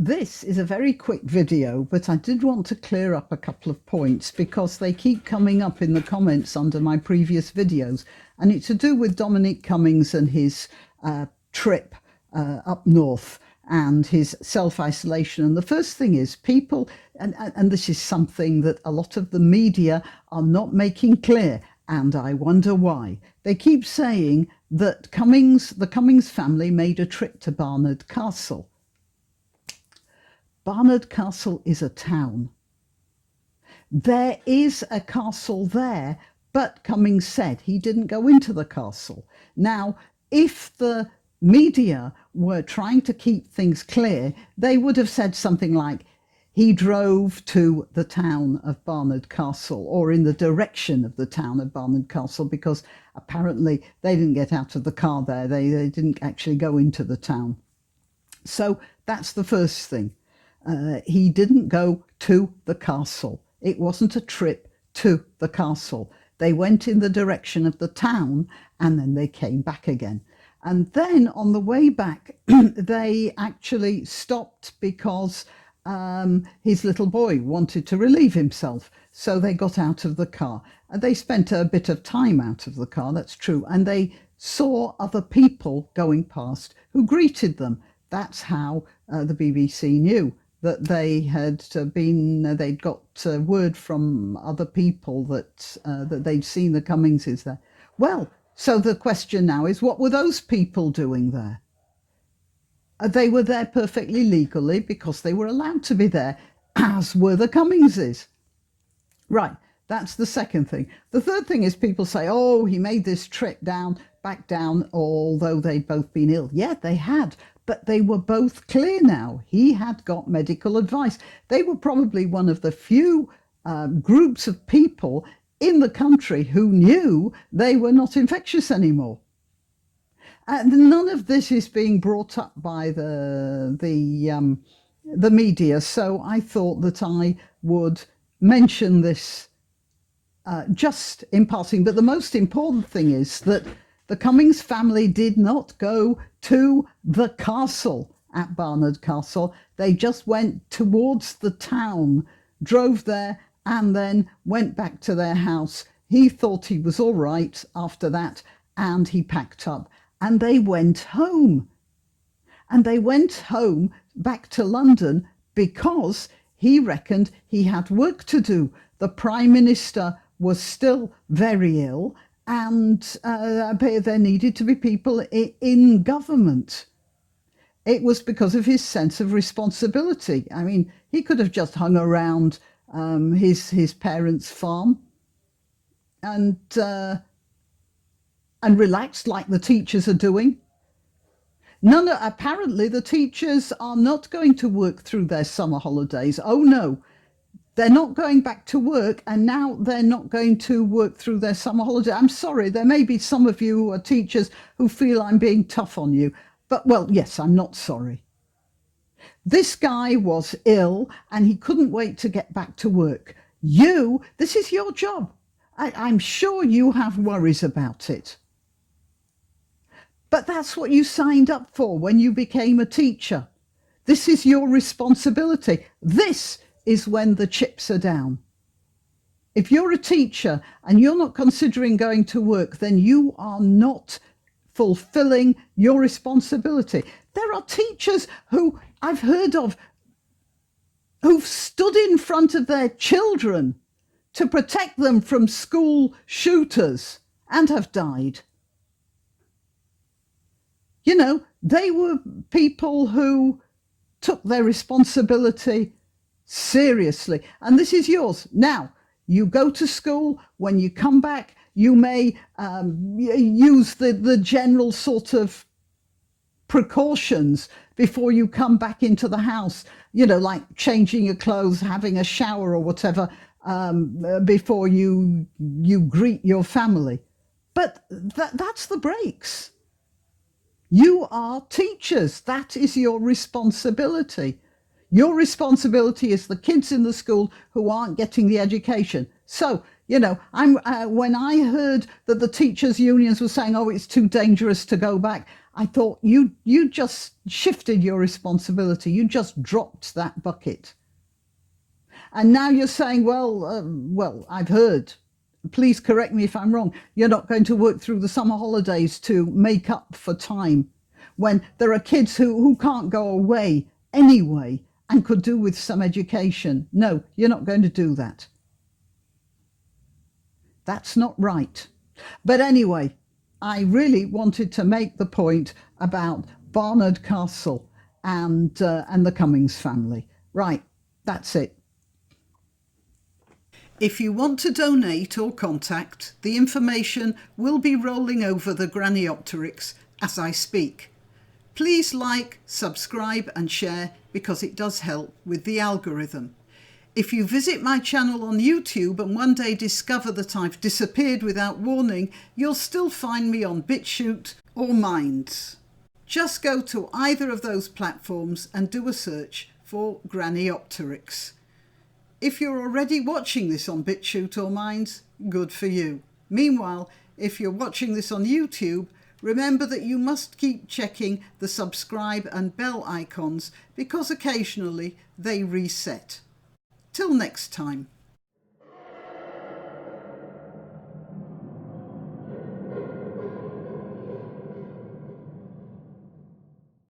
This is a very quick video, but I did want to clear up a couple of points because they keep coming up in the comments under my previous videos, and it's to do with Dominic Cummings and his trip up north and his self-isolation. And the first thing is people, and this is something that a lot of the media are not making clear, and I wonder why. They keep saying that the Cummings family made a trip to Barnard Castle. Barnard Castle is a town. There is a castle there, but Cummings said he didn't go into the castle. Now, if the media were trying to keep things clear, they would have said something like, he drove to the town of Barnard Castle, or in the direction of the town of Barnard Castle, because apparently they didn't get out of the car there. They didn't actually go into the town. So that's the first thing. He didn't go to the castle. It wasn't a trip to the castle. They went in the direction of the town and then they came back again. And then on the way back, they actually stopped because his little boy wanted to relieve himself. So they got out of the car. And they spent a bit of time out of the car, that's true. And they saw other people going past who greeted them. That's how the BBC knew that they had they'd got word from other people that they'd seen the Cummingses there. Well, so the question now is, what were those people doing there? They were there perfectly legally because they were allowed to be there, as were the Cummingses. Right, that's the second thing. The third thing is people say, oh, he made this trip back down, although they'd both been ill. Yeah, they had. But they were both clear now. He had got medical advice. They were probably one of the few groups of people in the country who knew they were not infectious anymore. And none of this is being brought up by the media. So I thought that I would mention this just in passing. But the most important thing is that the Cummings family did not go to the castle at Barnard Castle. They just went towards the town, drove there, and then went back to their house. He thought he was all right after that, and he packed up. And they went home. And they went home back to London because he reckoned he had work to do. The Prime Minister was still very ill, and there needed to be people in government. It was because of his sense of responsibility. I mean, he could have just hung around his parents' farm and relaxed like the teachers are doing. Apparently the teachers are not going to work through their summer holidays. Oh no. They're not going back to work, and now they're not going to work through their summer holiday. I'm sorry, there may be some of you who are teachers who feel I'm being tough on you. But, well, yes, I'm not sorry. This guy was ill and he couldn't wait to get back to work. This is your job. I'm sure you have worries about it. But that's what you signed up for when you became a teacher. This is your responsibility. This is when the chips are down. If you're a teacher and you're not considering going to work, then you are not fulfilling your responsibility. There are teachers who I've heard of who've stood in front of their children to protect them from school shooters and have died. You know, they were people who took their responsibility seriously, and this is yours. Now, you go to school. When you come back, you may use the general sort of precautions before you come back into the house, you know, like changing your clothes, having a shower or whatever, before you greet your family. But that's the breaks. You are teachers. That is your responsibility. Your responsibility is the kids in the school who aren't getting the education. So, you know, when I heard that the teachers' unions were saying, oh, it's too dangerous to go back, I thought you just shifted your responsibility. You just dropped that bucket. And now you're saying, well, I've heard. Please correct me if I'm wrong. You're not going to work through the summer holidays to make up for time when there are kids who can't go away anyway and could do with some education. No, you're not going to do that. That's not right. But anyway, I really wanted to make the point about Barnard Castle and the Cummings family. Right, that's it. If you want to donate or contact, the information will be rolling over the Graniopteryx as I speak. Please like, subscribe and share because it does help with the algorithm. If you visit my channel on YouTube and one day discover that I've disappeared without warning, you'll still find me on BitChute or Minds. Just go to either of those platforms and do a search for Graniopteryx. If you're already watching this on BitChute or Minds, good for you. Meanwhile, if you're watching this on YouTube, remember that you must keep checking the subscribe and bell icons because occasionally they reset. Till next time.